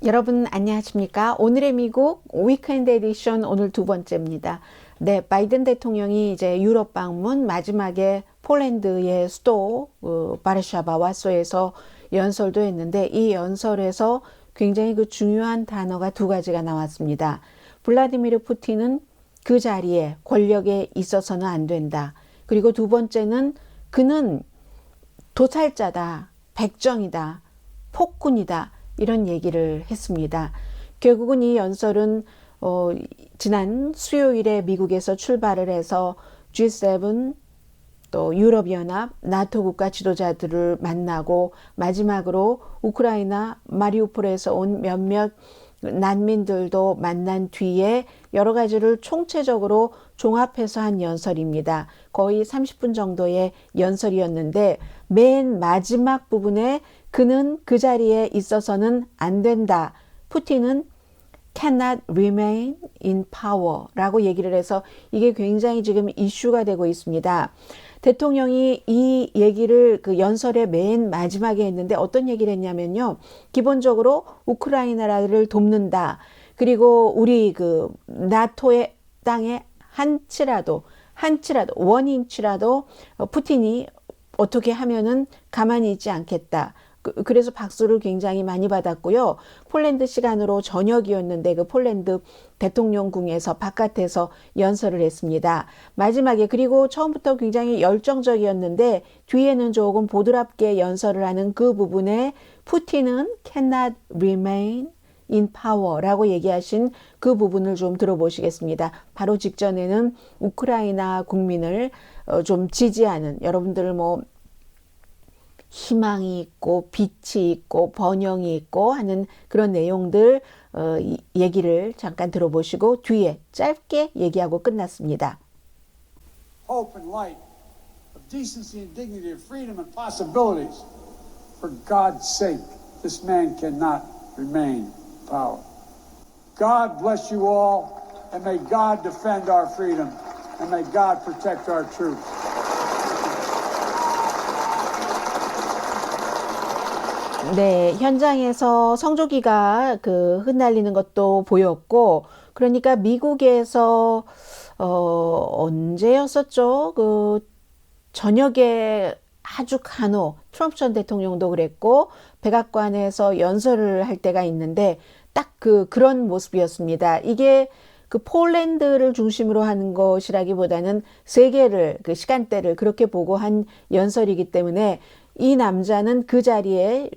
여러분 안녕하십니까? 오늘의 미국 위켄드 에디션 오늘 두 번째입니다. 네, 바이든 대통령이 이제 유럽 방문 마지막에 폴란드의 수도 바르샤바 와소에서 연설도 했는데 이 연설에서 굉장히 그 중요한 단어가 두 가지가 나왔습니다. 블라디미르 푸틴은 그 자리에 권력에 있어서는 안 된다. 그리고 두 번째는 그는 도살자다, 백정이다, 폭군이다. 이런 얘기를 했습니다. 결국은 이 연설은 지난 수요일에 미국에서 출발을 해서 G7 또 유럽연합, 나토 국가 지도자들을 만나고 마지막으로 우크라이나 마리우폴에서 온 몇몇 난민들도 만난 뒤에 여러 가지를 총체적으로 종합해서 한 연설입니다. 거의 30분 정도의 연설이었는데 맨 마지막 부분에 그는 그 자리에 있어서는 안 된다. 푸틴은 cannot remain in power 라고 얘기를 해서 이게 굉장히 지금 이슈가 되고 있습니다. 대통령이 이 얘기를 그 연설의 맨 마지막에 했는데 어떤 얘기를 했냐면요. 기본적으로 우크라이나를 돕는다. 그리고 우리 그 나토의 땅에 한치라도 원인치라도 푸틴이 어떻게 하면은 가만히 있지 않겠다. 그래서 박수를 굉장히 많이 받았고요. 폴란드 시간으로 저녁이었는데 그 폴란드 대통령궁에서 바깥에서 연설을 했습니다. 마지막에 그리고 처음부터 굉장히 열정적이었는데 뒤에는 조금 보드랍게 연설을 하는 그 부분에 푸틴은 cannot remain in power라고 얘기하신 그 부분을 좀 들어보시겠습니다. 바로 직전에는 우크라이나 국민을 좀 지지하는 여러분들 뭐 희망이 있고 빛이 있고 번영이 있고 하는 그런 내용들 얘기를 잠깐 들어보시고 뒤에 짧게 얘기하고 끝났습니다. Hope and light of decency and dignity of freedom and possibilities. For God's sake, this man cannot remain in power. God bless you all, and may God defend our freedom, and may God protect our troops. 네, 현장에서 성조기가 흩날리는 것도 보였고, 그러니까 미국에서 언제였었죠? 저녁에 아주 간혹 트럼프 전 대통령도 그랬고 백악관에서 연설을 할 때가 있는데 딱 그런 모습이었습니다. 이게 폴란드를 중심으로 하는 것이라기보다는 세계를 시간대를 그렇게 보고 한 연설이기 때문에 이 남자는 그 자리에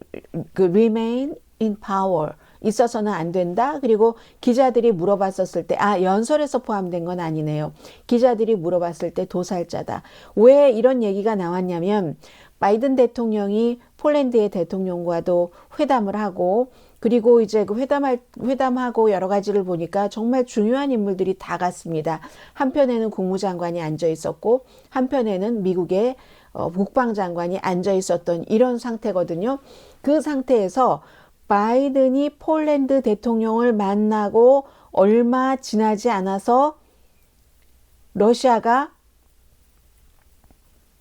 remain in power 있어서는 안 된다. 그리고 기자들이 물어봤었을 때 연설에서 포함된 건 아니네요. 기자들이 물어봤을 때 도살자다. 왜 이런 얘기가 나왔냐면 바이든 대통령이 폴란드의 대통령과도 회담을 하고 그리고 이제 회담하고 여러 가지를 보니까 정말 중요한 인물들이 다 갔습니다. 한편에는 국무장관이 앉아 있었고 한편에는 미국의 국방장관이 앉아 있었던 이런 상태거든요. 그 상태에서 바이든이 폴란드 대통령을 만나고 얼마 지나지 않아서 러시아가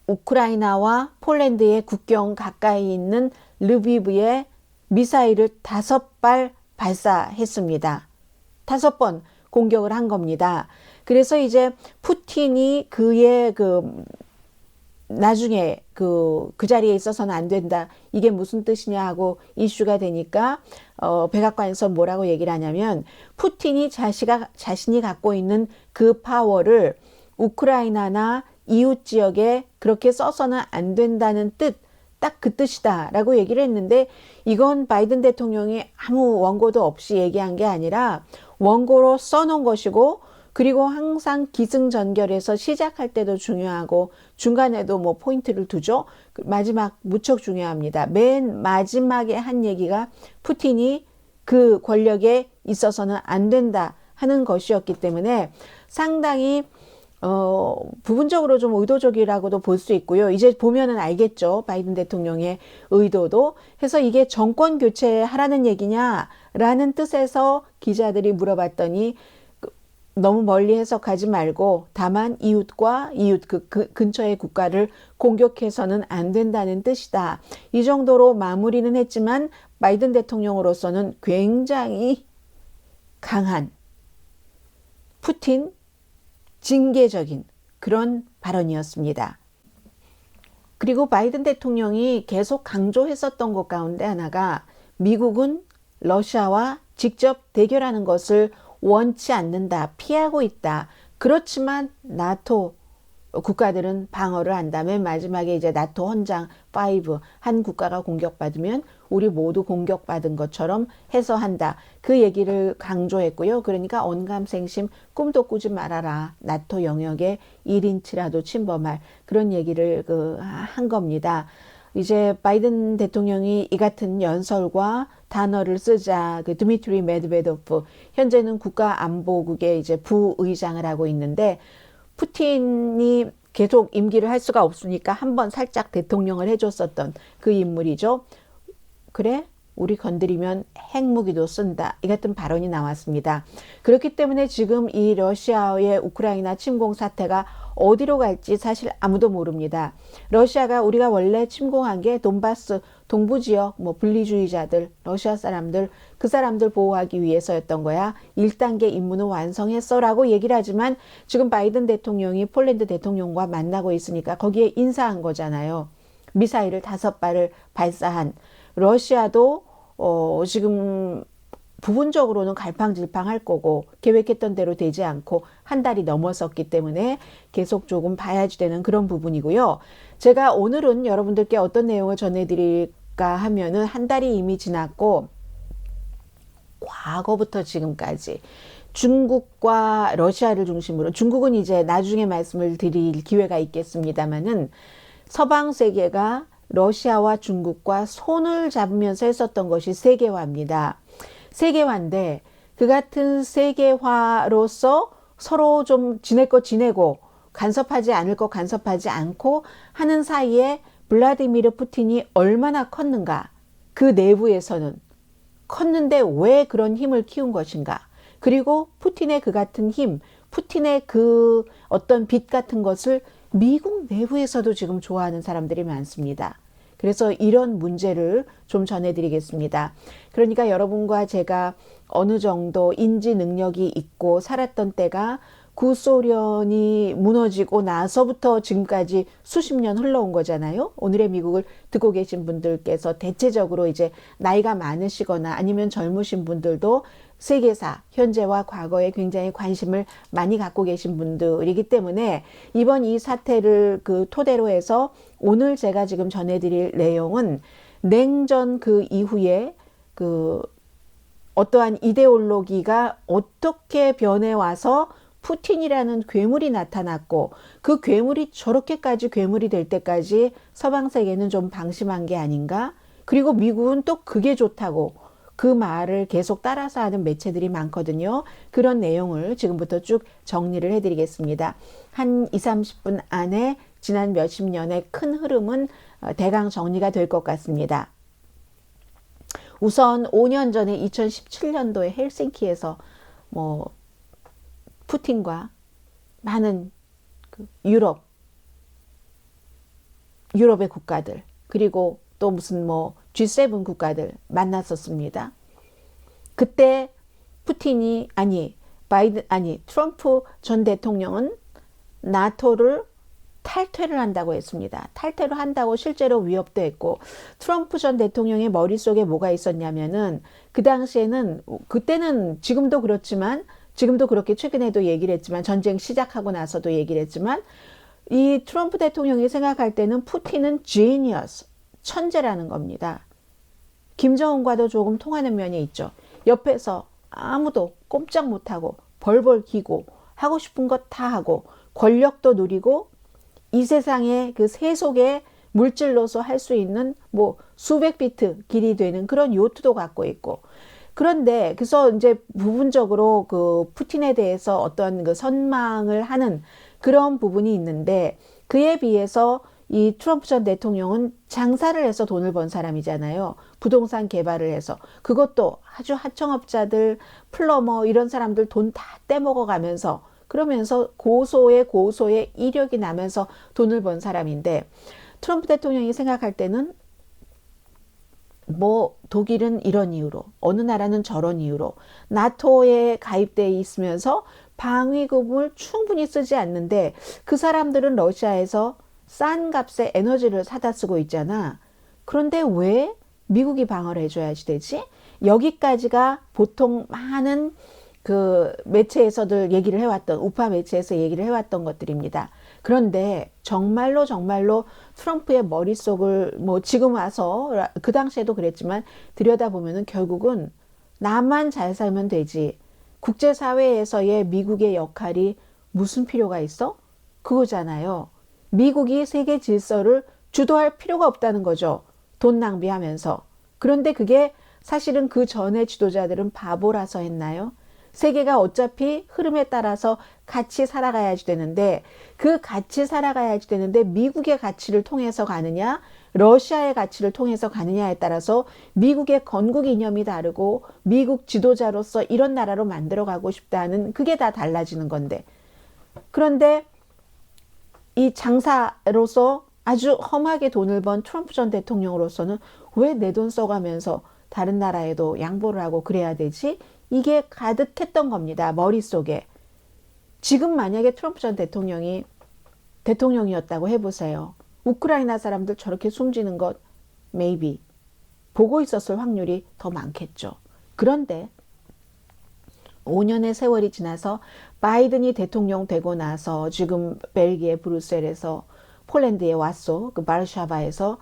우크라이나와 폴란드의 국경 가까이 있는 르비브에 미사일을 5발 발사했습니다. 5번 공격을 한 겁니다. 그래서 이제 푸틴이 그의 나중에 그 자리에 있어서는 안 된다. 이게 무슨 뜻이냐 하고 이슈가 되니까 백악관에서 뭐라고 얘기를 하냐면 푸틴이 자신이 갖고 있는 그 파워를 우크라이나나 이웃 지역에 그렇게 써서는 안 된다는 뜻, 딱 그 뜻이다 라고 얘기를 했는데 이건 바이든 대통령이 아무 원고도 없이 얘기한 게 아니라 원고로 써놓은 것이고 그리고 항상 기승전결해서 시작할 때도 중요하고 중간에도 뭐 포인트를 두죠. 마지막 무척 중요합니다. 맨 마지막에 한 얘기가 푸틴이 그 권력에 있어서는 안 된다 하는 것이었기 때문에 상당히 부분적으로 좀 의도적이라고도 볼 수 있고요. 이제 보면은 알겠죠. 바이든 대통령의 의도도. 해서 이게 정권 교체하라는 얘기냐라는 뜻에서 기자들이 물어봤더니 너무 멀리 해석하지 말고 다만 이웃과 이웃 그 근처의 국가를 공격해서는 안 된다는 뜻이다. 이 정도로 마무리는 했지만 바이든 대통령으로서는 굉장히 강한 푸틴 징계적인 그런 발언이었습니다. 그리고 바이든 대통령이 계속 강조했었던 것 가운데 하나가 미국은 러시아와 직접 대결하는 것을 원치 않는다, 피하고 있다. 그렇지만 나토 국가들은 방어를 한다면 마지막에 이제 나토 헌장 5, 한 국가가 공격받으면 우리 모두 공격받은 것처럼 해서 한다. 그 얘기를 강조했고요. 그러니까 언감생심 꿈도 꾸지 말아라. 나토 영역에 1인치라도 침범할 그런 얘기를 한 겁니다. 이제 바이든 대통령이 이 같은 연설과 단어를 쓰자 드미트리 메드베도프 현재는 국가안보국의 이제 부의장을 하고 있는데 푸틴이 계속 임기를 할 수가 없으니까 한번 살짝 대통령을 해줬었던 그 인물이죠. 그래? 우리 건드리면 핵무기도 쓴다. 이 같은 발언이 나왔습니다. 그렇기 때문에 지금 이 러시아의 우크라이나 침공 사태가 어디로 갈지 사실 아무도 모릅니다. 러시아가 우리가 원래 침공한 게 돈바스 동부 지역 분리주의자들, 러시아 사람들, 그 사람들 보호하기 위해서였던 거야. 1단계 임무는 완성했어라고 얘기를 하지만 지금 바이든 대통령이 폴란드 대통령과 만나고 있으니까 거기에 인사한 거잖아요. 미사일을 5발을 발사한 러시아도 지금 부분적으로는 갈팡질팡할 거고 계획했던 대로 되지 않고 한 달이 넘어섰기 때문에 계속 조금 봐야지 되는 그런 부분이고요. 제가 오늘은 여러분들께 어떤 내용을 전해드릴까 하면은 한 달이 이미 지났고 과거부터 지금까지 중국과 러시아를 중심으로 중국은 이제 나중에 말씀을 드릴 기회가 있겠습니다만은 서방 세계가 러시아와 중국과 손을 잡으면서 했었던 것이 세계화입니다. 세계화인데 그 같은 세계화로서 서로 좀 지낼 거 지내고 간섭하지 않을 거 간섭하지 않고 하는 사이에 블라디미르 푸틴이 얼마나 컸는가. 그 내부에서는 컸는데 왜 그런 힘을 키운 것인가. 그리고 푸틴의 그 같은 힘, 푸틴의 그 어떤 빛 같은 것을 미국 내부에서도 지금 좋아하는 사람들이 많습니다. 그래서 이런 문제를 좀 전해드리겠습니다. 그러니까 여러분과 제가 어느 정도 인지 능력이 있고 살았던 때가 구소련이 무너지고 나서부터 지금까지 수십 년 흘러온 거잖아요. 오늘의 미국을 듣고 계신 분들께서 대체적으로 이제 나이가 많으시거나 아니면 젊으신 분들도 세계사, 현재와 과거에 굉장히 관심을 많이 갖고 계신 분들이기 때문에 이번 이 사태를 토대로 해서 오늘 제가 지금 전해드릴 내용은 냉전 그 이후에 어떠한 이데올로기가 어떻게 변해와서 푸틴이라는 괴물이 나타났고 그 괴물이 저렇게까지 괴물이 될 때까지 서방 세계는 좀 방심한 게 아닌가? 그리고 미국은 또 그게 좋다고 그 말을 계속 따라서 하는 매체들이 많거든요. 그런 내용을 지금부터 쭉 정리를 해드리겠습니다. 한 20-30분 안에 지난 몇십 년의 큰 흐름은 대강 정리가 될 것 같습니다. 우선 5년 전에 2017년도에 헬싱키에서 푸틴과 많은 유럽의 국가들 그리고 또 무슨 G7 국가들 만났었습니다. 그때 푸틴이 트럼프 전 대통령은 나토를 탈퇴를 한다고 했습니다. 탈퇴를 한다고 실제로 위협도 했고 트럼프 전 대통령의 머릿속에 뭐가 있었냐면은 그 당시에는 그때는 지금도 그렇지만 지금도 그렇게 최근에도 얘기를 했지만 전쟁 시작하고 나서도 얘기를 했지만 이 트럼프 대통령이 생각할 때는 푸틴은 genius, 천재라는 겁니다. 김정은과도 조금 통하는 면이 있죠. 옆에서 아무도 꼼짝 못하고 벌벌 기고 하고 싶은 것 다 하고 권력도 누리고 이 세상의 그 세속의 물질로서 할 수 있는 수백 피트 길이 되는 그런 요트도 갖고 있고 그런데 그래서 이제 부분적으로 푸틴에 대해서 어떤 선망을 하는 그런 부분이 있는데 그에 비해서 이 트럼프 전 대통령은 장사를 해서 돈을 번 사람이잖아요. 부동산 개발을 해서 그것도 아주 하청업자들, 플러머 이런 사람들 돈 다 떼먹어 가면서 그러면서 고소에 이력이 나면서 돈을 번 사람인데 트럼프 대통령이 생각할 때는 뭐 독일은 이런 이유로, 어느 나라는 저런 이유로 나토에 가입돼 있으면서 방위금을 충분히 쓰지 않는데 그 사람들은 러시아에서 싼 값에 에너지를 사다 쓰고 있잖아. 그런데 왜 미국이 방어를 해줘야지 되지? 여기까지가 보통 많은 그 매체에서들 얘기를 해왔던, 우파 매체에서 얘기를 해왔던 것들입니다. 그런데 정말로 트럼프의 머릿속을 뭐 지금 와서 그 당시에도 그랬지만 들여다보면은 결국은 나만 잘 살면 되지. 국제사회에서의 미국의 역할이 무슨 필요가 있어? 그거잖아요. 미국이 세계 질서를 주도할 필요가 없다는 거죠. 돈 낭비하면서. 그런데 그게 사실은 그 전에 지도자들은 바보라서 했나요? 세계가 어차피 흐름에 따라서 같이 살아가야지 되는데 그 같이 살아가야지 되는데 미국의 가치를 통해서 가느냐 러시아의 가치를 통해서 가느냐에 따라서 미국의 건국 이념이 다르고 미국 지도자로서 이런 나라로 만들어가고 싶다는 그게 다 달라지는 건데 그런데 이 장사로서 아주 험하게 돈을 번 트럼프 전 대통령으로서는 왜 내 돈 써가면서 다른 나라에도 양보를 하고 그래야 되지? 이게 가득했던 겁니다. 머릿속에. 지금 만약에 트럼프 전 대통령이 대통령이었다고 해보세요. 우크라이나 사람들 저렇게 숨지는 것 maybe 보고 있었을 확률이 더 많겠죠. 그런데 5년의 세월이 지나서 바이든이 대통령 되고 나서 지금 벨기에 브뤼셀에서 폴란드에 왔어. 그 바르샤바에서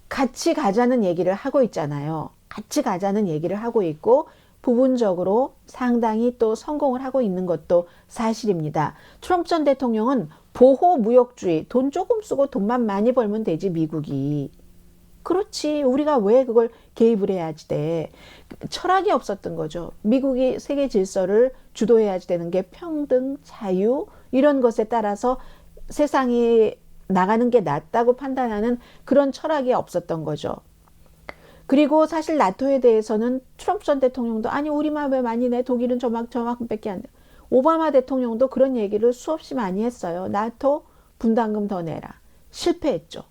같이 가자는 얘기를 하고 있잖아요. 같이 가자는 얘기를 하고 있고 부분적으로 상당히 또 성공을 하고 있는 것도 사실입니다. 트럼프 전 대통령은 보호무역주의, 돈 조금 쓰고 돈만 많이 벌면 되지 미국이. 그렇지. 우리가 왜 그걸 개입을 해야지 돼. 철학이 없었던 거죠. 미국이 세계 질서를 주도해야지 되는 게 평등, 자유 이런 것에 따라서 세상이 나가는 게 낫다고 판단하는 그런 철학이 없었던 거죠. 그리고 사실 나토에 대해서는 트럼프 전 대통령도 아니 우리만 왜 많이 내 독일은 저만큼밖에 안 돼. 오바마 대통령도 그런 얘기를 수없이 많이 했어요. 나토 분담금 더 내라. 실패했죠.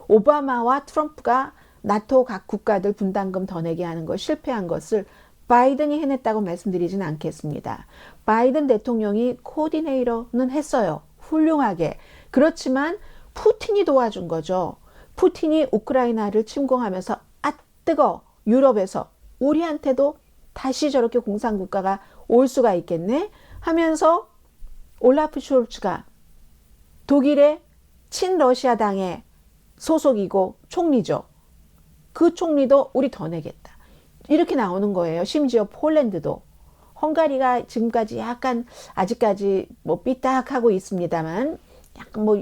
오바마와 트럼프가 나토 각 국가들 분담금 더 내게 하는 거 실패한 것을 바이든이 해냈다고 말씀드리진 않겠습니다. 바이든 대통령이 코디네이터는 했어요. 훌륭하게. 그렇지만 푸틴이 도와준 거죠. 푸틴이 우크라이나를 침공하면서 뜨거 유럽에서 우리한테도 다시 저렇게 공산국가가 올 수가 있겠네 하면서 올라프 숄츠가 독일의 친러시아당의 소속이고 총리죠. 그 총리도 우리 더 내겠다. 이렇게 나오는 거예요. 심지어 폴란드도. 헝가리가 지금까지 약간 아직까지 뭐 삐딱하고 있습니다만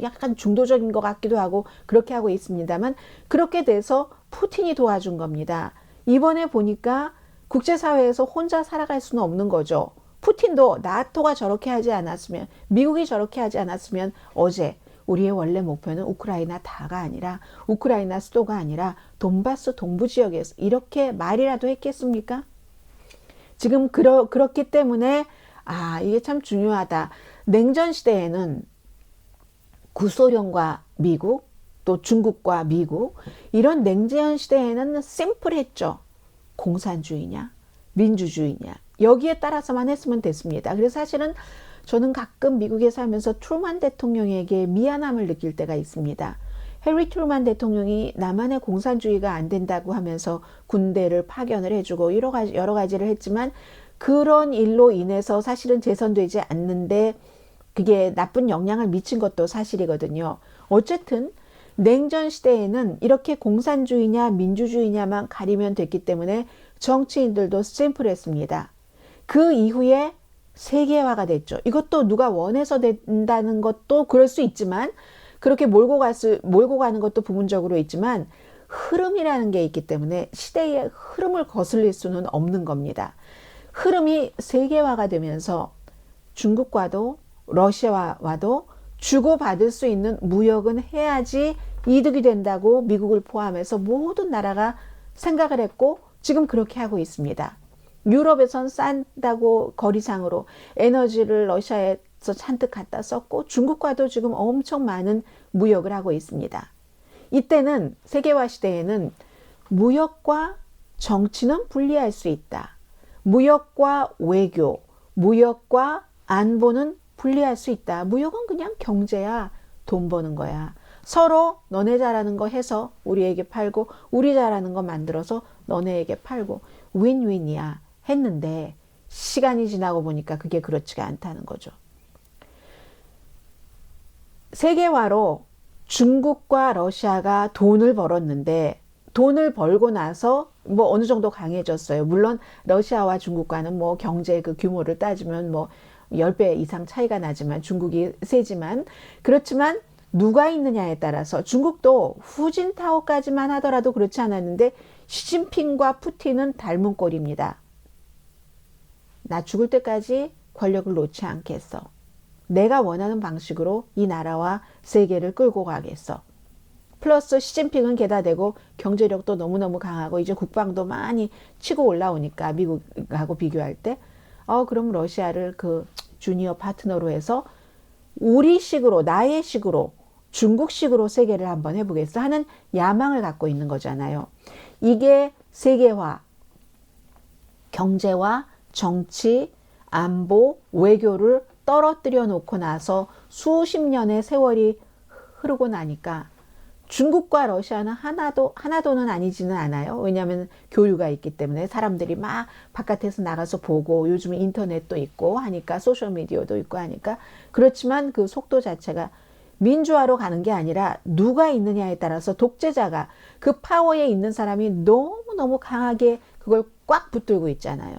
약간 중도적인 것 같기도 하고 그렇게 하고 있습니다만 그렇게 돼서 푸틴이 도와준 겁니다. 이번에 보니까 국제사회에서 혼자 살아갈 수는 없는 거죠. 푸틴도 나토가 저렇게 하지 않았으면 미국이 저렇게 하지 않았으면 어제 우리의 원래 목표는 우크라이나 다가 아니라 우크라이나 수도가 아니라 돈바스 동부 지역에서 이렇게 말이라도 했겠습니까? 지금 그렇기 때문에 이게 참 중요하다. 냉전 시대에는 구소련과 미국 또 중국과 미국 이런 냉전 시대에는 심플했죠. 공산주의냐 민주주의냐 여기에 따라서만 했으면 됐습니다. 그래서 사실은 저는 가끔 미국에 살면서 트루만 대통령에게 미안함을 느낄 때가 있습니다. 해리 트루만 대통령이 남한의 공산주의가 안 된다고 하면서 군대를 파견을 해주고 여러 가지를 했지만 그런 일로 인해서 사실은 재선되지 않는데 그게 나쁜 영향을 미친 것도 사실이거든요. 어쨌든 냉전 시대에는 이렇게 공산주의냐 민주주의냐만 가리면 됐기 때문에 정치인들도 심플했습니다. 그 이후에 세계화가 됐죠. 이것도 누가 원해서 된다는 것도 그럴 수 있지만 그렇게 몰고 가는 것도 부분적으로 있지만 흐름이라는 게 있기 때문에 시대의 흐름을 거슬릴 수는 없는 겁니다. 흐름이 세계화가 되면서 중국과도 러시아와도 주고받을 수 있는 무역은 해야지 이득이 된다고 미국을 포함해서 모든 나라가 생각을 했고 지금 그렇게 하고 있습니다. 유럽에선 싼다고 거리상으로 에너지를 러시아에서 잔뜩 갖다 썼고 중국과도 지금 엄청 많은 무역을 하고 있습니다. 이때는 세계화 시대에는 무역과 정치는 분리할 수 있다. 무역과 외교, 무역과 안보는 분리할 수 있다. 무역은 그냥 경제야. 돈 버는 거야. 서로 너네 잘하는 거 해서 우리에게 팔고 우리 잘하는 거 만들어서 너네에게 팔고 윈윈이야 했는데 시간이 지나고 보니까 그게 그렇지가 않다는 거죠. 세계화로 중국과 러시아가 돈을 벌었는데 돈을 벌고 나서 뭐 어느 정도 강해졌어요. 물론 러시아와 중국과는 뭐 경제 그 규모를 따지면 뭐 10배 이상 차이가 나지만 중국이 세지만 그렇지만 누가 있느냐에 따라서 중국도 후진타오까지만 하더라도 그렇지 않았는데 시진핑과 푸틴은 닮은 꼴입니다. 나 죽을 때까지 권력을 놓지 않겠어. 내가 원하는 방식으로 이 나라와 세계를 끌고 가겠어. 플러스 시진핑은 게다 대고 경제력도 너무너무 강하고 이제 국방도 많이 치고 올라오니까 미국하고 비교할 때 그럼 러시아를 그 주니어 파트너로 해서 우리식으로 나의 식으로 중국식으로 세계를 한번 해보겠어 하는 야망을 갖고 있는 거잖아요. 이게 세계화, 경제와 정치, 안보, 외교를 떨어뜨려 놓고 나서 수십 년의 세월이 흐르고 나니까 중국과 러시아는 하나도는 아니지는 않아요. 왜냐하면 교류가 있기 때문에 사람들이 막 바깥에서 나가서 보고 요즘 인터넷도 있고 하니까 소셜미디어도 있고 하니까 그렇지만 그 속도 자체가 민주화로 가는 게 아니라 누가 있느냐에 따라서 독재자가 그 파워에 있는 사람이 너무너무 강하게 그걸 꽉 붙들고 있잖아요.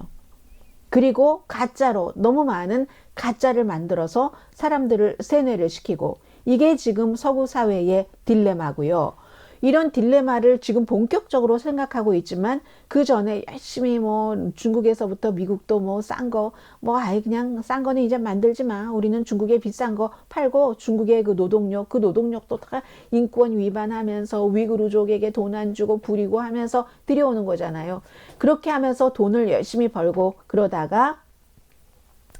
그리고 가짜로 너무 많은 가짜를 만들어서 사람들을 세뇌를 시키고 이게 지금 서구 사회의 딜레마고요. 이런 딜레마를 지금 본격적으로 생각하고 있지만 그 전에 열심히 뭐 중국에서부터 미국도 뭐 싼 거 뭐 아예 그냥 싼 거는 이제 만들지 마. 우리는 중국에 비싼 거 팔고 중국의 그 노동력도 다 인권 위반하면서 위구르족에게 돈 안 주고 부리고 하면서 들여오는 거잖아요. 그렇게 하면서 돈을 열심히 벌고 그러다가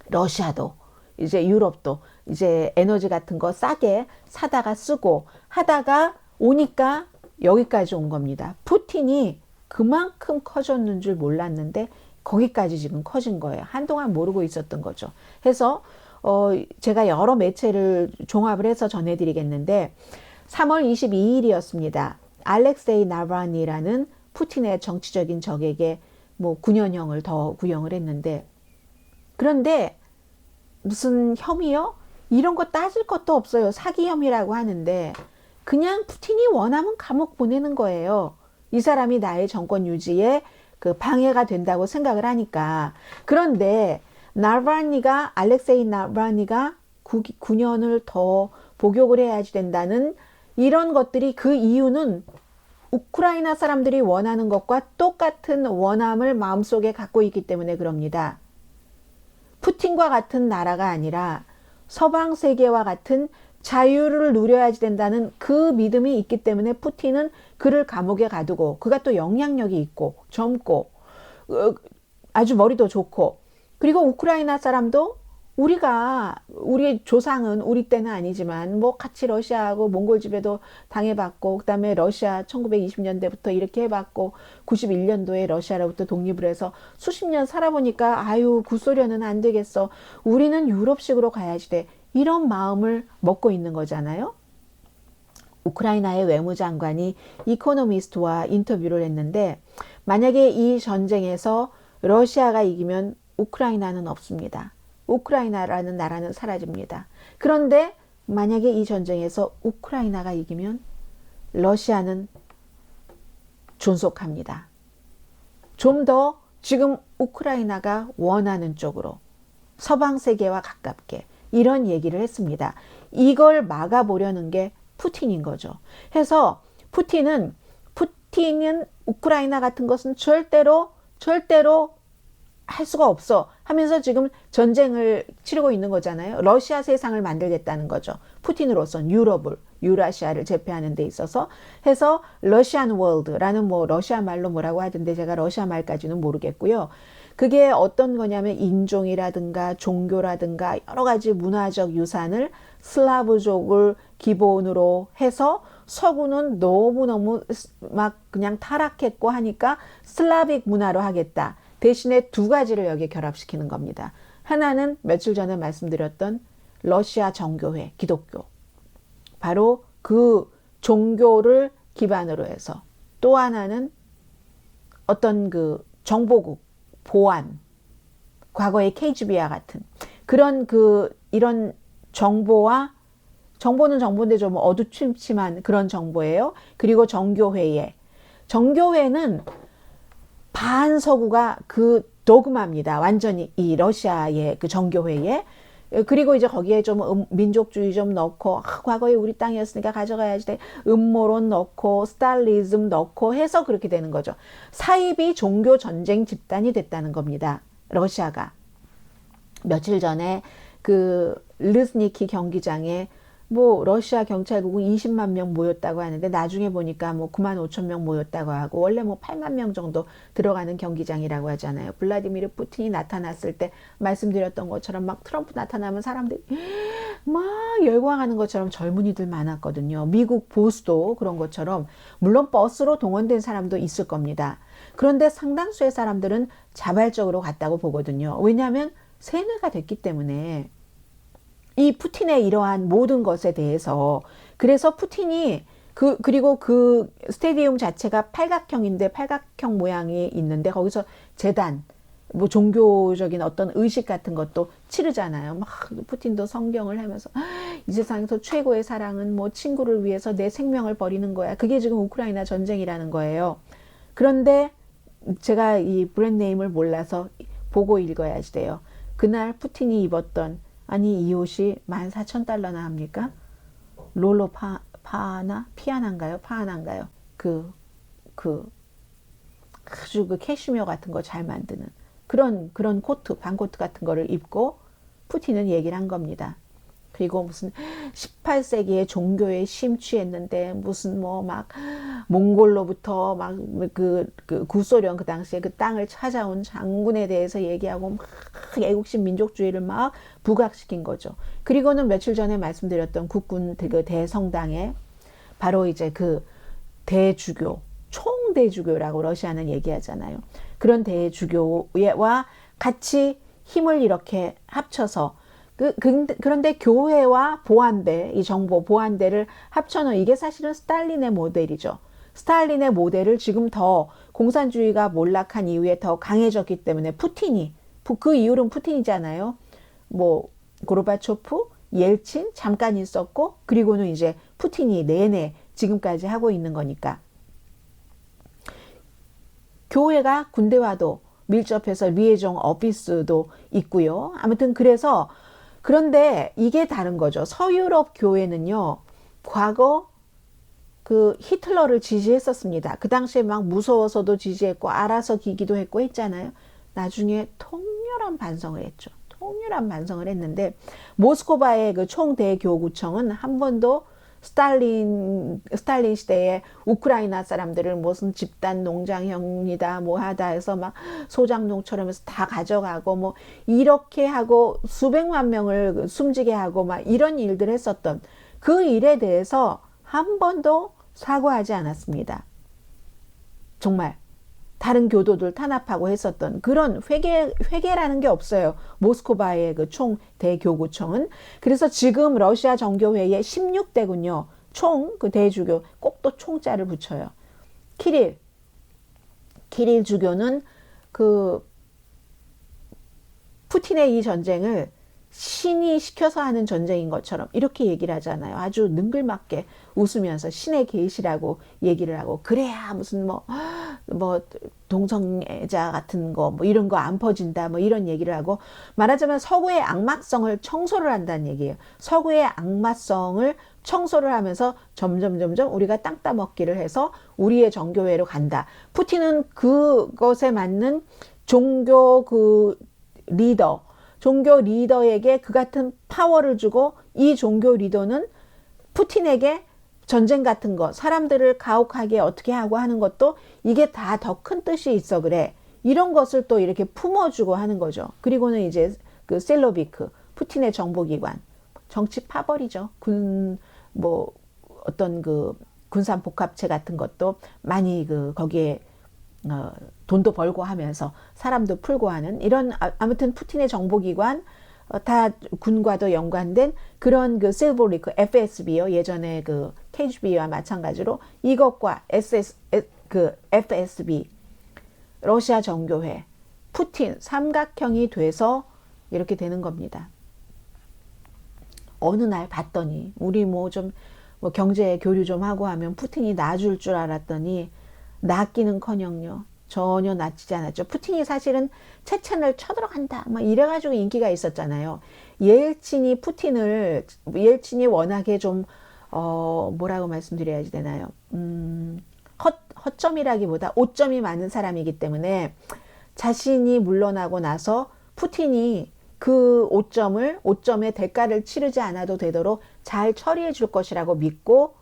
러시아도 이제 유럽도 이제 에너지 같은 거 싸게 사다가 쓰고 하다가 오니까 여기까지 온 겁니다. 푸틴이 그만큼 커졌는 줄 몰랐는데 거기까지 지금 커진 거예요. 한동안 모르고 있었던 거죠. 해서 제가 여러 매체를 종합을 해서 전해드리겠는데 3월 22일이었습니다. 알렉세이 나발니라는 푸틴의 정치적인 적에게 뭐 9년형을 더 구형을 했는데 그런데 무슨 혐의요? 이런 거 따질 것도 없어요. 사기 혐의라고 하는데 그냥 푸틴이 원하면 감옥 보내는 거예요. 이 사람이 나의 정권 유지에 그 방해가 된다고 생각을 하니까. 그런데 알렉세이 나발니가 9년을 더 복역을 해야지 된다는 이런 것들이 그 이유는 우크라이나 사람들이 원하는 것과 똑같은 원함을 마음속에 갖고 있기 때문에 그럽니다. 푸틴과 같은 나라가 아니라 서방 세계와 같은 자유를 누려야지 된다는 그 믿음이 있기 때문에 푸틴은 그를 감옥에 가두고 그가 또 영향력이 있고 젊고 아주 머리도 좋고 그리고 우크라이나 사람도 우리 조상은 우리 때는 아니지만 뭐 같이 러시아하고 몽골 지배도 당해봤고 그다음에 러시아 1920년대부터 이렇게 해봤고 91년도에 러시아로부터 독립을 해서 수십 년 살아보니까 아유 구소련은 안 되겠어. 우리는 유럽식으로 가야지 돼. 이런 마음을 먹고 있는 거잖아요. 우크라이나의 외무장관이 이코노미스트와 인터뷰를 했는데 만약에 이 전쟁에서 러시아가 이기면 우크라이나는 없습니다. 우크라이나라는 나라는 사라집니다. 그런데 만약에 이 전쟁에서 우크라이나가 이기면 러시아는 존속합니다. 좀 더 지금 우크라이나가 원하는 쪽으로 서방 세계와 가깝게 이런 얘기를 했습니다. 이걸 막아보려는 게 푸틴인 거죠. 해서 푸틴은 우크라이나 같은 것은 절대로 할 수가 없어 하면서 지금 전쟁을 치르고 있는 거잖아요. 러시아 세상을 만들겠다는 거죠. 푸틴으로선 유라시아를 제패하는 데 있어서 해서 러시안 월드라는 뭐 러시아 말로 뭐라고 하던데 제가 러시아 말까지는 모르겠고요. 그게 어떤 거냐면 인종이라든가 종교라든가 여러 가지 문화적 유산을 슬라브족을 기본으로 해서 서구는 너무너무 막 그냥 타락했고 하니까 슬라빅 문화로 하겠다. 대신에 두 가지를 여기에 결합시키는 겁니다. 하나는 며칠 전에 말씀드렸던 러시아 정교회, 기독교. 바로 그 종교를 기반으로 해서, 또 하나는 어떤 그 정보국, 보안, 과거의 KGB와 같은 그런 이런 정보는 정보인데 좀 어두침침한 그런 정보예요. 그리고 정교회는 반서구가 그 도그마입니다. 완전히 이 러시아의 그 정교회에. 그리고 이제 거기에 좀 민족주의 좀 넣고, 과거에 우리 땅이었으니까 가져가야지 돼. 음모론 넣고, 스탈리즘 넣고 해서 그렇게 되는 거죠. 사이비 종교 전쟁 집단이 됐다는 겁니다. 러시아가. 며칠 전에 그 르스니키 경기장에 뭐 러시아 경찰국은 20만 명 모였다고 하는데 나중에 보니까 뭐 9만 5천 명 모였다고 하고, 원래 뭐 8만 명 정도 들어가는 경기장이라고 하잖아요. 블라디미르 푸틴이 나타났을 때 말씀드렸던 것처럼 막 트럼프 나타나면 사람들이 막 열광하는 것처럼 젊은이들 많았거든요. 미국 보수도 그런 것처럼, 물론 버스로 동원된 사람도 있을 겁니다. 그런데 상당수의 사람들은 자발적으로 갔다고 보거든요. 왜냐하면 세뇌가 됐기 때문에, 이 푸틴의 이러한 모든 것에 대해서. 그래서 푸틴이 그리고 그 스테디움 자체가 팔각형인데, 팔각형 모양이 있는데 거기서 제단, 뭐 종교적인 어떤 의식 같은 것도 치르잖아요. 막 푸틴도 성경을 하면서 이 세상에서 최고의 사랑은 뭐 친구를 위해서 내 생명을 버리는 거야. 그게 지금 우크라이나 전쟁이라는 거예요. 그런데 제가 이 브랜드 네임을 몰라서 보고 읽어야지 돼요. 그날 푸틴이 입었던, 아니 이 옷이 14,000달러나 합니까? 롤로 피아나인가요? 파하나인가요? 아주 그 캐시미어 같은 거 잘 만드는 그런 코트, 반코트 같은 거를 입고 푸틴은 얘기를 한 겁니다. 그리고 무슨 18세기에 종교에 심취했는데 무슨 뭐 막 몽골로부터 막 그 구소련, 그 당시에 그 땅을 찾아온 장군에 대해서 얘기하고 막 애국심 민족주의를 막 부각시킨 거죠. 그리고는 며칠 전에 말씀드렸던 국군 그 대성당에 바로 이제 그 대주교, 총대주교라고 러시아는 얘기하잖아요. 그런 대주교와 같이 힘을 이렇게 합쳐서 그런데 교회와 보안대, 이 정보 보안대를 합쳐놓은, 이게 사실은 스탈린의 모델이죠. 스탈린의 모델을 지금 더 공산주의가 몰락한 이후에 더 강해졌기 때문에 푸틴이, 그 이후로는 푸틴이잖아요. 뭐 고르바초프, 옐친 잠깐 있었고, 그리고는 이제 푸틴이 내내 지금까지 하고 있는 거니까. 교회가 군대와도 밀접해서 리에종 오피스도 있고요. 아무튼 그래서, 그런데 이게 다른 거죠. 서유럽 교회는요, 과거 그 히틀러를 지지했었습니다. 그 당시에 막 무서워서도 지지했고 알아서 기기도 했고 했잖아요. 나중에 통렬한 반성을 했죠. 통렬한 반성을 했는데, 모스크바의 그 총대교구청은 한 번도 스탈린 시대에 우크라이나 사람들을 무슨 집단 농장형이다 뭐 하다 해서 막 소장농처럼 해서 다 가져가고 뭐 이렇게 하고 수백만 명을 숨지게 하고 막 이런 일들을 했었던 그 일에 대해서 한 번도 사과하지 않았습니다. 정말 다른 교도들 탄압하고 했었던 그런 회개라는 게 없어요. 모스크바의 그 총대교구청은. 그래서 지금 러시아 정교회의 16대군요. 그 대주교, 꼭 또 총자를 붙여요. 키릴 주교는 그 푸틴의 이 전쟁을 신이 시켜서 하는 전쟁인 것처럼 이렇게 얘기를 하잖아요. 아주 능글맞게 웃으면서 신의 계시라고 얘기를 하고, 그래야 무슨 뭐 동성애자 같은 거 뭐 이런 거 안 퍼진다 뭐 이런 얘기를 하고, 말하자면 서구의 악마성을 청소를 한다는 얘기예요. 서구의 악마성을 청소를 하면서 점점 우리가 땅 따먹기를 해서 우리의 정교회로 간다. 푸틴은 그것에 맞는 종교 리더에게 그 같은 파워를 주고, 이 종교 리더는 푸틴에게 전쟁 같은 거, 사람들을 가혹하게 어떻게 하고 하는 것도 이게 다 더 큰 뜻이 있어 그래. 이런 것을 또 이렇게 품어주고 하는 거죠. 그리고는 이제 그 셀로비크, 푸틴의 정보기관, 정치 파벌이죠. 어떤 그 군산 복합체 같은 것도 많이 거기에 돈도 벌고 하면서 사람도 풀고 하는 이런 아무튼 푸틴의 정보기관 다 군과도 연관된 그런 실버리크 FSB요. 예전에 KGB와 마찬가지로 이것과 FSB 러시아 정교회 푸틴 삼각형이 돼서 이렇게 되는 겁니다. 어느 날 봤더니 우리 뭐 경제 교류 좀 하고 하면 푸틴이 놔줄 줄 알았더니 낫기는커녕요. 전혀 낫지 않았죠. 푸틴이 사실은 체첸을 쳐들어간다 막 이래가지고 인기가 있었잖아요. 옐친이 워낙에 좀 뭐라고 말씀드려야지 되나요? 허점이라기보다 오점이 많은 사람이기 때문에 자신이 물러나고 나서 푸틴이 그 오점의 대가를 치르지 않아도 되도록 잘 처리해 줄 것이라고 믿고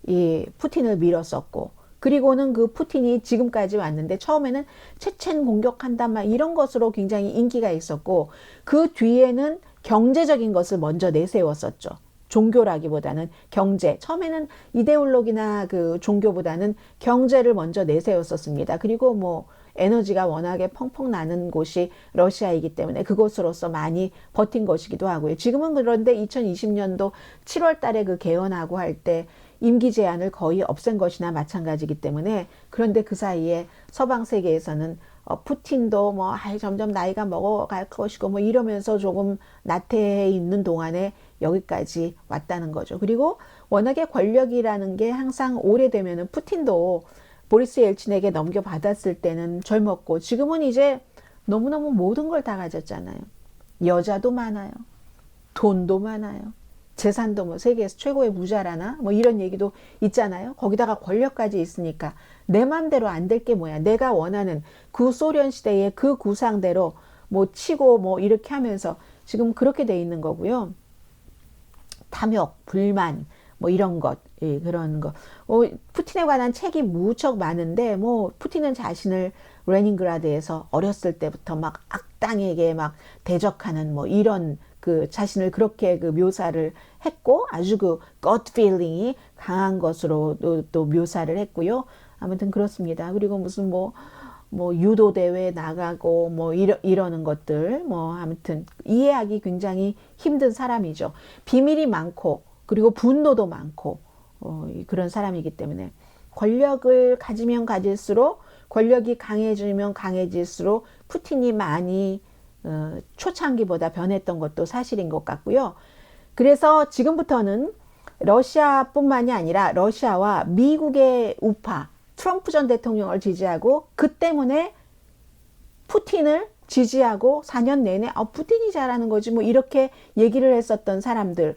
이 푸틴을 밀었었고, 그리고는 그 푸틴이 지금까지 왔는데 처음에는 체첸 공격한다 막 이런 것으로 굉장히 인기가 있었고, 그 뒤에는 경제적인 것을 먼저 내세웠었죠. 종교라기보다는 경제. 처음에는 이데올로기나 종교보다는 경제를 먼저 내세웠었습니다. 그리고 뭐 에너지가 워낙에 펑펑 나는 곳이 러시아이기 때문에 그곳으로서 많이 버틴 것이기도 하고요. 지금은 그런데 2020년도 7월 달에 개헌하고 할 때 임기 제한을 거의 없앤 것이나 마찬가지이기 때문에, 그런데 그 사이에 서방 세계에서는 푸틴도 뭐 점점 나이가 먹어갈 것이고 뭐 이러면서 조금 나태해 있는 동안에 여기까지 왔다는 거죠. 그리고 워낙에 권력이라는 게 항상 오래되면은 푸틴도 보리스 옐친에게 넘겨받았을 때는 젊었고, 지금은 이제 너무너무 모든 걸 다 가졌잖아요. 여자도 많아요. 돈도 많아요. 재산도 뭐 세계에서 최고의 부자라나 뭐 이런 얘기도 있잖아요. 거기다가 권력까지 있으니까 내 맘대로 안 될 게 뭐야. 내가 원하는 구소련 시대의 그 구상대로 뭐 치고 뭐 이렇게 하면서 지금 그렇게 돼 있는 거고요. 탐욕, 불만 뭐 이런 것, 그런 거. 푸틴에 관한 책이 무척 많은데, 뭐 푸틴은 자신을 레닌그라드에서 어렸을 때부터 막 악당에게 막 대적하는 뭐 이런 자신을 그렇게 묘사를 했고, 아주 gut feeling이 강한 것으로 또 묘사를 했고요. 아무튼 그렇습니다. 그리고 무슨 뭐 유도 대회 나가고 뭐 이러는 것들, 뭐 아무튼 이해하기 굉장히 힘든 사람이죠. 비밀이 많고 그리고 분노도 많고 그런 사람이기 때문에 권력을 가지면 가질수록, 권력이 강해지면 강해질수록 푸틴이 많이 초창기보다 변했던 것도 사실인 것 같고요. 그래서 지금부터는 러시아뿐만이 아니라 러시아와 미국의 우파, 트럼프 전 대통령을 지지하고 그 때문에 푸틴을 지지하고 4년 내내 푸틴이 잘하는 거지 뭐 이렇게 얘기를 했었던 사람들이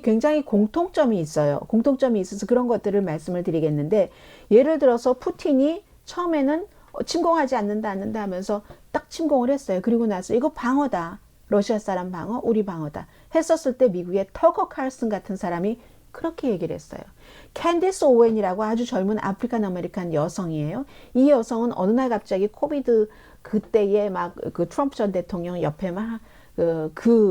굉장히 공통점이 있어요. 공통점이 있어서 그런 것들을 말씀을 드리겠는데, 예를 들어서 푸틴이 처음에는 침공하지 않는다 하면서 딱 침공을 했어요. 그리고 나서 이거 방어다. 러시아 사람 방어, 우리 방어다. 했었을 때 미국의 터커 칼슨 같은 사람이 그렇게 얘기를 했어요. 캔디스 오웬이라고 아주 젊은 아프리칸 아메리칸 여성이에요. 이 여성은 어느 날 갑자기 코비드 그때에 막 트럼프 전 대통령 옆에 막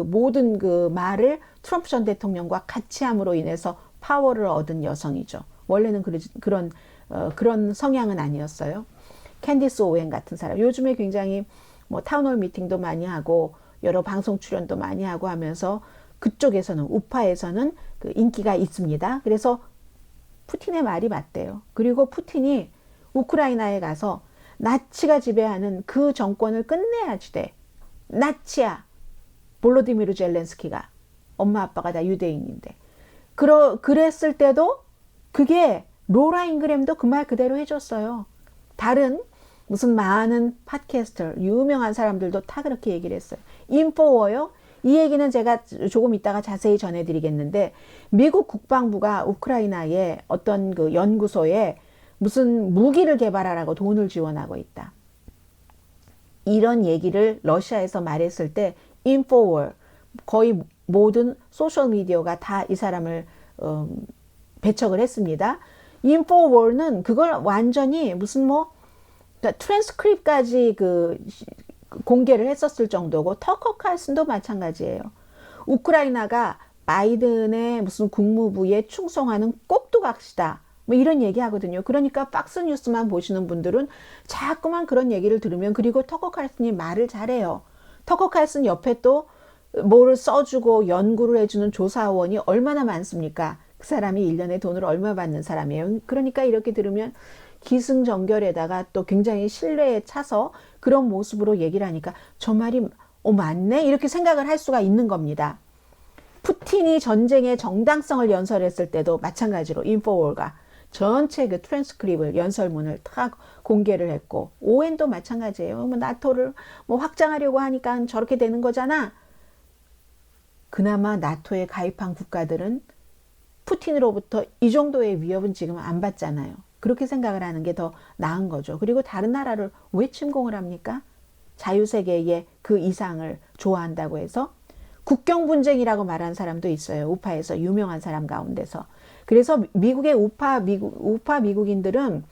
모든 말을 트럼프 전 대통령과 같이 함으로 인해서 파워를 얻은 여성이죠. 원래는 그런 성향은 아니었어요. 캔디스 오웬 같은 사람. 요즘에 굉장히 뭐 타운홀 미팅도 많이 하고 여러 방송 출연도 많이 하고 하면서 그쪽에서는, 우파에서는 인기가 있습니다. 그래서 푸틴의 말이 맞대요. 그리고 푸틴이 우크라이나에 가서 나치가 지배하는 그 정권을 끝내야지 돼. 나치야. 볼로디미르 젤렌스키가. 엄마 아빠가 다 유대인인데. 그랬을 때도 그게 로라 잉그램도 그 말 그대로 해줬어요. 다른 무슨 많은 팟캐스터, 유명한 사람들도 다 그렇게 얘기를 했어요. 인포워요. 이 얘기는 제가 조금 이따가 자세히 전해드리겠는데, 미국 국방부가 우크라이나의 어떤 연구소에 무슨 무기를 개발하라고 돈을 지원하고 있다. 이런 얘기를 러시아에서 말했을 때 인포워, 거의 모든 소셜미디어가 다 이 사람을 배척을 했습니다. 인포워는 그걸 완전히 무슨 트랜스크립까지 공개를 했었을 정도고, 터커 칼슨도 마찬가지예요. 우크라이나가 바이든의 무슨 국무부에 충성하는 꼭두각시다 뭐 이런 얘기 하거든요. 그러니까 박스 뉴스만 보시는 분들은 자꾸만 그런 얘기를 들으면, 그리고 터커 칼슨이 말을 잘해요. 터커 칼슨 옆에 또 뭐를 써주고 연구를 해주는 조사원이 얼마나 많습니까? 그 사람이 1년에 돈을 얼마 받는 사람이에요. 그러니까 이렇게 들으면 기승전결에다가 또 굉장히 신뢰에 차서 그런 모습으로 얘기를 하니까 저 말이 맞네? 이렇게 생각을 할 수가 있는 겁니다. 푸틴이 전쟁의 정당성을 연설했을 때도 마찬가지로 인포월가 전체 그 트랜스크립을 연설문을 다 공개를 했고, 오웬도 마찬가지예요. 뭐 나토를 뭐 확장하려고 하니까 저렇게 되는 거잖아. 그나마 나토에 가입한 국가들은 푸틴으로부터 이 정도의 위협은 지금 안 받잖아요. 그렇게 생각을 하는 게 더 나은 거죠. 그리고 다른 나라를 왜 침공을 합니까? 자유세계의 그 이상을 좋아한다고 해서. 국경 분쟁이라고 말하는 사람도 있어요. 우파에서 유명한 사람 가운데서. 그래서 미국의 우파 미국인들은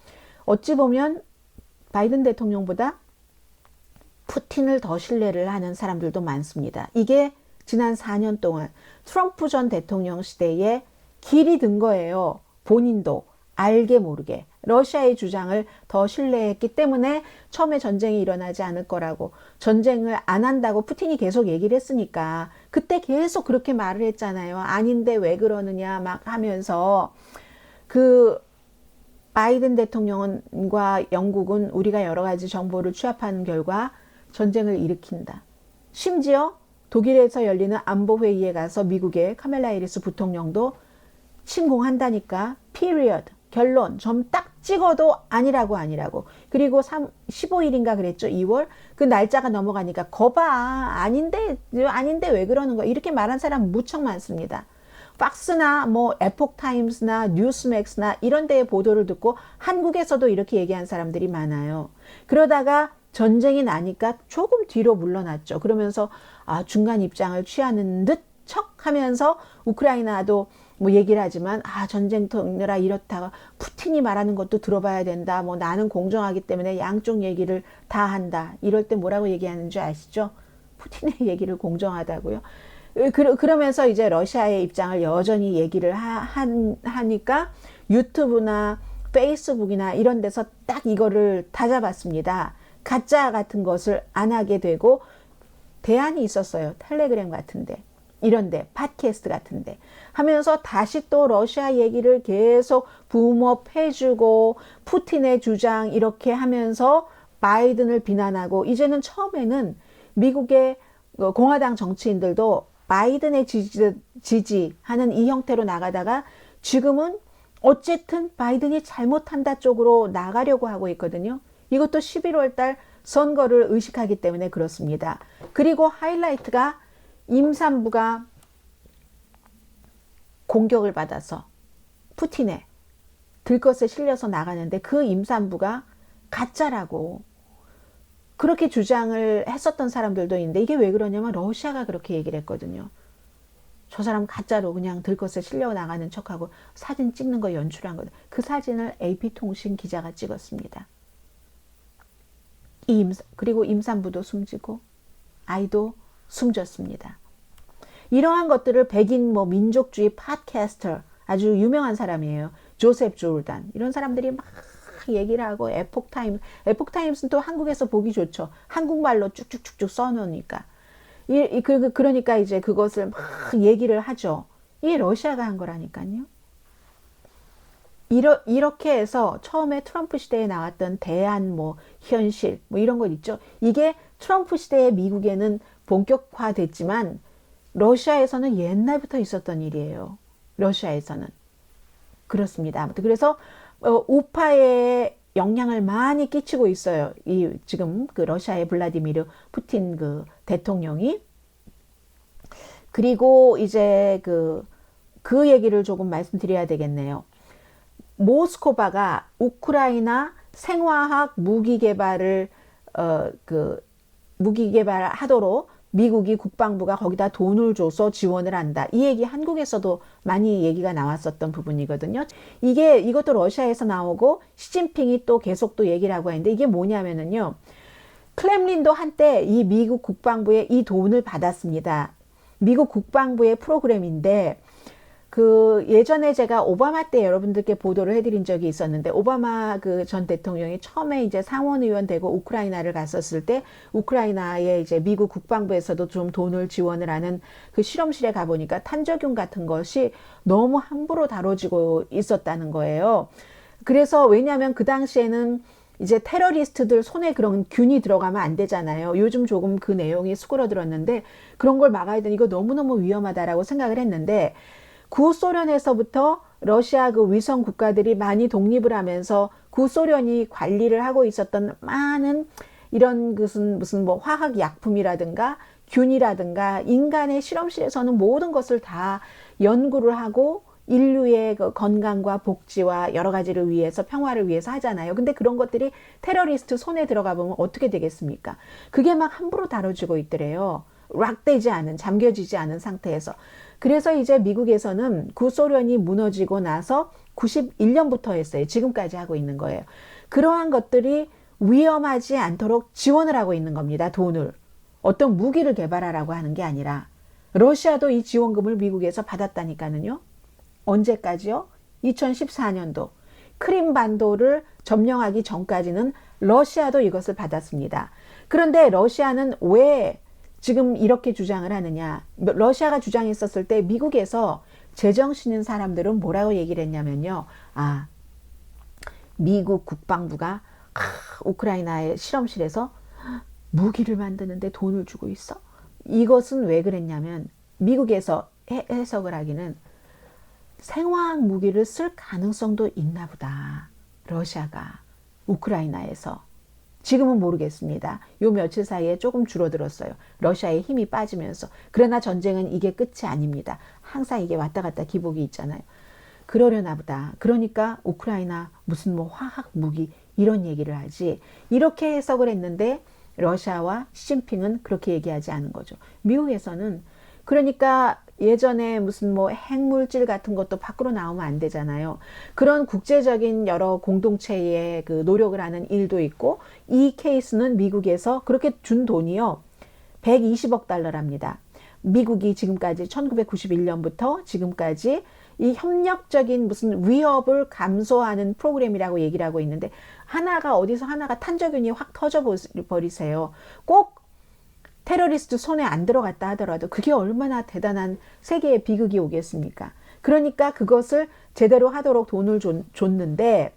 어찌 보면 바이든 대통령보다 푸틴을 더 신뢰를 하는 사람들도 많습니다. 이게 지난 4년 동안 트럼프 전 대통령 시대에 길이 든 거예요. 본인도 알게 모르게 러시아의 주장을 더 신뢰했기 때문에 처음에 전쟁이 일어나지 않을 거라고, 전쟁을 안 한다고 푸틴이 계속 얘기를 했으니까 그때 계속 그렇게 말을 했잖아요. 아닌데 왜 그러느냐 막 하면서. 그 바이든 대통령과 영국은 우리가 여러 가지 정보를 취합하는 결과 전쟁을 일으킨다. 심지어 독일에서 열리는 안보회의에 가서 미국의 카멜라 해리스 부통령도 침공한다니까, period, 결론, 점 딱 찍어도 아니라고. 그리고 15일인가 그랬죠. 2월. 그 날짜가 넘어가니까 거봐. 아닌데 왜 그러는 거야. 이렇게 말한 사람 무척 많습니다. 팍스나 뭐 에폭타임스나 뉴스맥스나 이런 데의 보도를 듣고 한국에서도 이렇게 얘기한 사람들이 많아요. 그러다가 전쟁이 나니까 조금 뒤로 물러났죠. 그러면서 중간 입장을 취하는 듯 척하면서 우크라이나도 뭐 얘기를 하지만 전쟁터라 이렇다가 푸틴이 말하는 것도 들어봐야 된다. 뭐 나는 공정하기 때문에 양쪽 얘기를 다 한다. 이럴 때 뭐라고 얘기하는 줄 아시죠? 푸틴의 얘기를 공정하다고요. 그러면서 이제 러시아의 입장을 여전히 얘기를 하니까 유튜브나 페이스북이나 이런 데서 딱 이거를 다 잡았습니다. 가짜 같은 것을 안 하게 되고 대안이 있었어요. 텔레그램 같은데, 이런데, 팟캐스트 같은데 하면서 다시 또 러시아 얘기를 계속 붐업 해주고 푸틴의 주장 이렇게 하면서 바이든을 비난하고, 이제는 처음에는 미국의 공화당 정치인들도 바이든의 지지하는 이 형태로 나가다가 지금은 어쨌든 바이든이 잘못한다 쪽으로 나가려고 하고 있거든요. 이것도 11월 달 선거를 의식하기 때문에 그렇습니다. 그리고 하이라이트가 임산부가 공격을 받아서 푸틴의 들것에 실려서 나가는데 그 임산부가 가짜라고 그렇게 주장을 했었던 사람들도 있는데, 이게 왜 그러냐면 러시아가 그렇게 얘기를 했거든요. 저 사람 가짜로 그냥 들것에 실려 나가는 척하고 사진 찍는 거 연출한 거다. 그 사진을 AP통신 기자가 찍었습니다. 그리고 임산부도 숨지고 아이도 숨졌습니다. 이러한 것들을 백인 민족주의 팟캐스터, 아주 유명한 사람이에요. 조셉 조르단. 이런 사람들이 막 얘기를 하고, 에폭타임스는 또 한국에서 보기 좋죠. 한국말로 쭉쭉쭉쭉 써놓으니까. 그러니까 이제 그것을 막 얘기를 하죠. 이게 러시아가 한 거라니까요. 이렇게 해서 처음에 트럼프 시대에 나왔던 대안, 현실, 이런 것 있죠. 이게 트럼프 시대의 미국에는 본격화됐지만 러시아에서는 옛날부터 있었던 일이에요. 러시아에서는. 그렇습니다. 아무튼 그래서 우파에 영향을 많이 끼치고 있어요. 지금 그 러시아의 블라디미르 푸틴 그 대통령이. 그리고 이제 그 얘기를 조금 말씀드려야 되겠네요. 모스크바가 우크라이나 생화학 무기 개발을 무기 개발하도록 미국이 국방부가 거기다 돈을 줘서 지원을 한다. 이 얘기 한국에서도 많이 얘기가 나왔었던 부분이거든요. 이것도 러시아에서 나오고 시진핑이 또 계속 또 얘기를 하고 있는데, 이게 뭐냐면은요. 클렘린도 한때 이 미국 국방부에 이 돈을 받았습니다. 미국 국방부의 프로그램인데 그 예전에 제가 오바마 때 여러분들께 보도를 해드린 적이 있었는데, 오바마 그 전 대통령이 처음에 이제 상원의원 되고 우크라이나를 갔었을 때 우크라이나에 이제 미국 국방부에서도 좀 돈을 지원을 하는 그 실험실에 가보니까 탄저균 같은 것이 너무 함부로 다뤄지고 있었다는 거예요. 그래서 왜냐하면 그 당시에는 이제 테러리스트들 손에 그런 균이 들어가면 안 되잖아요. 요즘 조금 그 내용이 수그러들었는데 그런 걸 막아야 되니 이거 너무너무 위험하다라고 생각을 했는데, 구소련에서부터 러시아 그 위성 국가들이 많이 독립을 하면서 구소련이 관리를 하고 있었던 많은 이런 무슨 뭐 화학 약품이라든가 균이라든가 인간의 실험실에서는 모든 것을 다 연구를 하고 인류의 그 건강과 복지와 여러 가지를 위해서, 평화를 위해서 하잖아요. 근데 그런 것들이 테러리스트 손에 들어가 보면 어떻게 되겠습니까? 그게 막 함부로 다뤄지고 있더래요. 락되지 않은, 잠겨지지 않은 상태에서. 그래서 이제 미국에서는 구소련이 무너지고 나서 91년부터 했어요. 지금까지 하고 있는 거예요. 그러한 것들이 위험하지 않도록 지원을 하고 있는 겁니다. 돈을. 어떤 무기를 개발하라고 하는 게 아니라. 러시아도 이 지원금을 미국에서 받았다니까는요. 언제까지요? 2014년도. 크림반도를 점령하기 전까지는 러시아도 이것을 받았습니다. 그런데 러시아는 왜 지금 이렇게 주장을 하느냐? 러시아가 주장했었을 때 미국에서 제정신 있는 사람들은 뭐라고 얘기를 했냐면요. 아, 미국 국방부가 우크라이나의 실험실에서 무기를 만드는데 돈을 주고 있어? 이것은 왜 그랬냐면 미국에서 해석을 하기는 생화학 무기를 쓸 가능성도 있나 보다. 러시아가 우크라이나에서. 지금은 모르겠습니다. 요 며칠 사이에 조금 줄어들었어요. 러시아의 힘이 빠지면서. 그러나 전쟁은 이게 끝이 아닙니다. 항상 이게 왔다 갔다 기복이 있잖아요. 그러려나 보다. 그러니까 우크라이나 무슨 뭐 화학 무기 이런 얘기를 하지. 이렇게 해석을 했는데 러시아와 시진핑은 그렇게 얘기하지 않은 거죠. 미국에서는 그러니까 예전에 무슨 뭐 핵물질 같은 것도 밖으로 나오면 안 되잖아요. 그런 국제적인 여러 공동체의 그 노력을 하는 일도 있고, 이 케이스는 미국에서 그렇게 준 돈이요. 120억 달러랍니다. 미국이 지금까지 1991년부터 지금까지 이 협력적인 무슨 위협을 감소하는 프로그램이라고 얘기를 하고 있는데, 하나가 어디서 하나가 탄저균이 확 터져버리세요. 꼭 테러리스트 손에 안 들어갔다 하더라도 그게 얼마나 대단한 세계의 비극이 오겠습니까? 그러니까 그것을 제대로 하도록 돈을 줬는데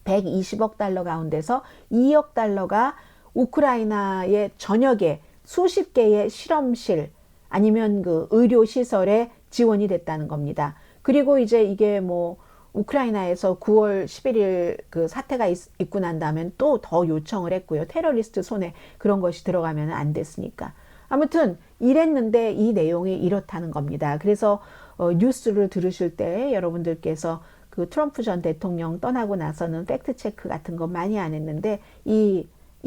120억 달러 가운데서 2억 달러가 우크라이나의 전역에 수십 개의 실험실 아니면 그 의료시설에 지원이 됐다는 겁니다. 그리고 이제 이게 뭐 우크라이나에서 9월 11일 그 사태가 있고 난 다음엔 또 더 요청을 했고요. 테러리스트 손에 그런 것이 들어가면 안 됐으니까. 아무튼 이랬는데 이 내용이 이렇다는 겁니다. 그래서 뉴스를 들으실 때 여러분들께서 그 트럼프 전 대통령 떠나고 나서는 팩트 체크 같은 거 많이 안 했는데 이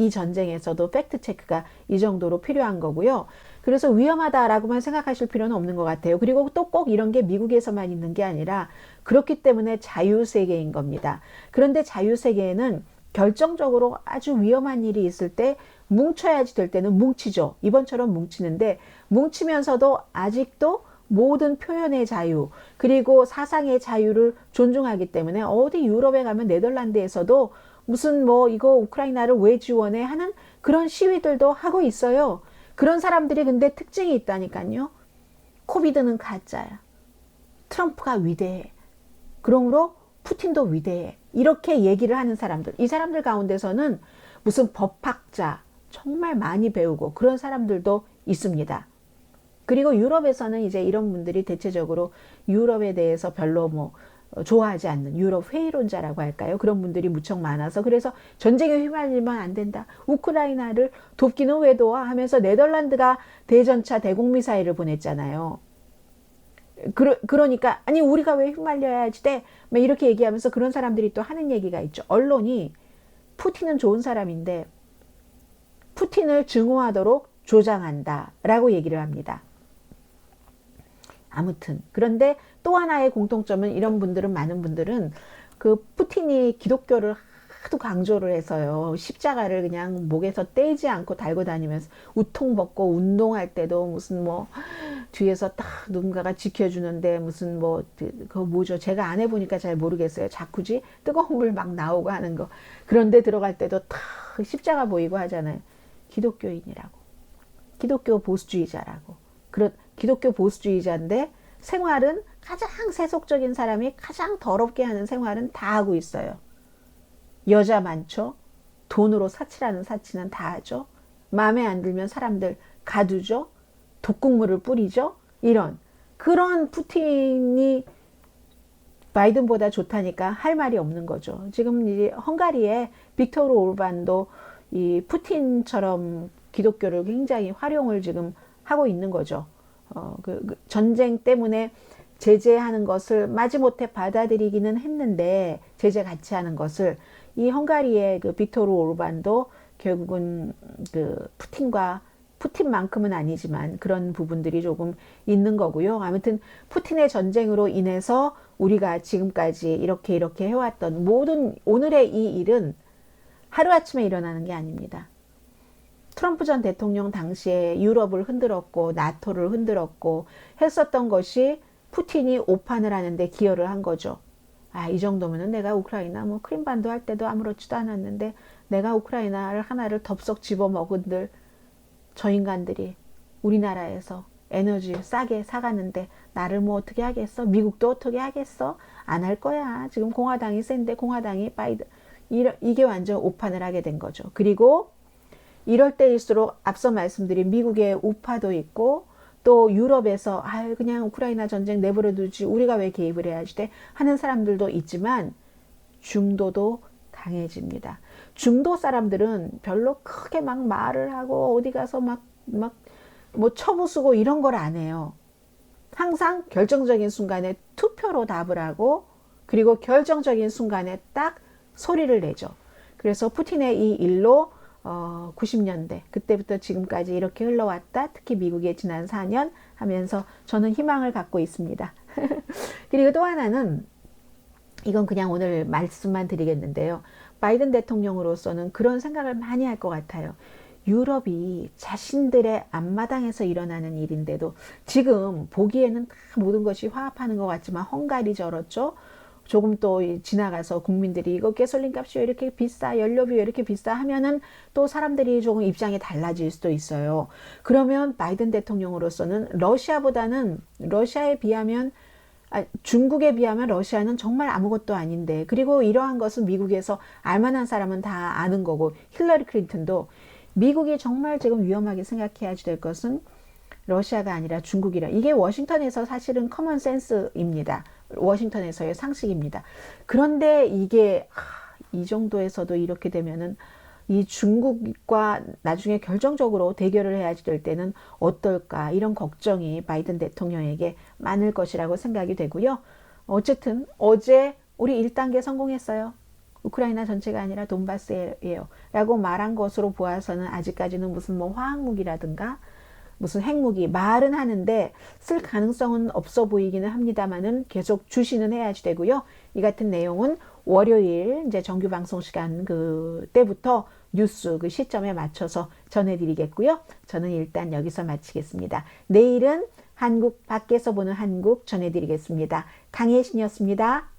전쟁에서도 팩트 체크가 이 정도로 필요한 거고요. 그래서 위험하다라고만 생각하실 필요는 없는 것 같아요. 그리고 또 꼭 이런 게 미국에서만 있는 게 아니라 그렇기 때문에 자유세계인 겁니다. 그런데 자유세계에는 결정적으로 아주 위험한 일이 있을 때 뭉쳐야지 될 때는 뭉치죠. 이번처럼 뭉치는데 뭉치면서도 아직도 모든 표현의 자유 그리고 사상의 자유를 존중하기 때문에 어디 유럽에 가면 네덜란드에서도 무슨 뭐 이거 우크라이나를 왜 지원해 하는 그런 시위들도 하고 있어요. 그런 사람들이 근데 특징이 있다니까요. 코비드는 가짜야. 트럼프가 위대해. 그러므로 푸틴도 위대해. 이렇게 얘기를 하는 사람들. 이 사람들 가운데서는 무슨 법학자 정말 많이 배우고 그런 사람들도 있습니다. 그리고 유럽에서는 이제 이런 분들이 대체적으로 유럽에 대해서 별로 뭐 좋아하지 않는 유럽 회의론자라고 할까요? 그런 분들이 무척 많아서 그래서 전쟁에 휘말리면 안 된다. 우크라이나를 돕기는 왜 도와? 하면서 네덜란드가 대전차 대공미사일을 보냈잖아요. 그러니까 아니 우리가 왜 휘말려야지 돼? 막 이렇게 얘기하면서 그런 사람들이 또 하는 얘기가 있죠. 언론이 푸틴은 좋은 사람인데 푸틴을 증오하도록 조장한다라고 얘기를 합니다. 아무튼 그런데 또 하나의 공통점은 이런 분들은 많은 분들은 그 푸틴이 기독교를 하도 강조를 해서요. 십자가를 그냥 목에서 떼지 않고 달고 다니면서 우통 벗고 운동할 때도 무슨 뭐 뒤에서 딱 누군가가 지켜주는데 무슨 뭐 그거 뭐죠? 제가 안 해보니까 잘 모르겠어요. 자쿠지 뜨거운 물 막 나오고 하는 거. 그런데 들어갈 때도 탁 십자가 보이고 하잖아요. 기독교인이라고. 기독교 보수주의자라고. 기독교 보수주의자인데 생활은 가장 세속적인 사람이 가장 더럽게 하는 생활은 다 하고 있어요. 여자 많죠? 돈으로 사치라는 사치는 다 하죠? 마음에 안 들면 사람들 가두죠? 독국물을 뿌리죠? 그런 푸틴이 바이든보다 좋다니까 할 말이 없는 거죠. 지금 이제 헝가리의 빅토르 오르반도 이 푸틴처럼 기독교를 굉장히 활용을 지금 하고 있는 거죠. 그 전쟁 때문에 제재하는 것을 마지못해 받아들이기는 했는데 제재 같이 하는 것을 이 헝가리의 그 빅토르 오르반도 결국은 그 푸틴만큼은 아니지만 그런 부분들이 조금 있는 거고요. 아무튼 푸틴의 전쟁으로 인해서 우리가 지금까지 이렇게 해왔던 모든 오늘의 이 일은 하루아침에 일어나는 게 아닙니다. 트럼프 전 대통령 당시에 유럽을 흔들었고 나토를 흔들었고 했었던 것이 푸틴이 오판을 하는데 기여를 한 거죠. 이 정도면은 내가 우크라이나 뭐 크림반도 할 때도 아무렇지도 않았는데 내가 우크라이나를 하나를 덥석 집어먹은들 저 인간들이 우리나라에서 에너지 싸게 사가는데 나를 뭐 어떻게 하겠어? 미국도 어떻게 하겠어? 안 할 거야. 지금 공화당이 센데 공화당이 바이든 이게 완전 오판을 하게 된 거죠. 그리고 이럴 때일수록 앞서 말씀드린 미국의 우파도 있고 또 유럽에서 그냥 우크라이나 전쟁 내버려 두지 우리가 왜 개입을 해야지 돼 하는 사람들도 있지만 중도도 강해집니다. 중도 사람들은 별로 크게 막 말을 하고 어디 가서 막 뭐 처부 쓰고 이런 걸 안 해요. 항상 결정적인 순간에 투표로 답을 하고 그리고 결정적인 순간에 딱 소리를 내죠. 그래서 푸틴의 이 일로 90년대 그때부터 지금까지 이렇게 흘러왔다. 특히 미국의 지난 4년 하면서 저는 희망을 갖고 있습니다. 그리고 또 하나는 이건 그냥 오늘 말씀만 드리겠는데요. 바이든 대통령으로서는 그런 생각을 많이 할 것 같아요. 유럽이 자신들의 앞마당에서 일어나는 일인데도 지금 보기에는 다 모든 것이 화합하는 것 같지만 헝가리 저렇죠. 조금 또 지나가서 국민들이 이거 가솔린 값이 왜 이렇게 비싸, 연료비 왜 이렇게 비싸 하면은 또 사람들이 조금 입장이 달라질 수도 있어요. 그러면 바이든 대통령으로서는 러시아에 비하면 중국에 비하면 러시아는 정말 아무것도 아닌데 그리고 이러한 것은 미국에서 알만한 사람은 다 아는 거고 힐러리 클린턴도 미국이 정말 지금 위험하게 생각해야 될 것은 러시아가 아니라 중국이라. 이게 워싱턴에서 사실은 커먼 센스입니다. 워싱턴에서의 상식입니다. 그런데 이게 이 정도에서도 이렇게 되면은 이 중국과 나중에 결정적으로 대결을 해야지 될 때는 어떨까 이런 걱정이 바이든 대통령에게 많을 것이라고 생각이 되고요. 어쨌든 어제 우리 1단계 성공했어요. 우크라이나 전체가 아니라 돈바스예요 라고 말한 것으로 보아서는 아직까지는 무슨 뭐 화학무기라든가 무슨 핵무기 말은 하는데 쓸 가능성은 없어 보이기는 합니다만은 계속 주시는 해야지 되고요. 이 같은 내용은 월요일 이제 정규 방송 시간 그때부터 뉴스 그 시점에 맞춰서 전해드리겠고요. 저는 일단 여기서 마치겠습니다. 내일은 한국 밖에서 보는 한국 전해드리겠습니다. 강혜신이었습니다.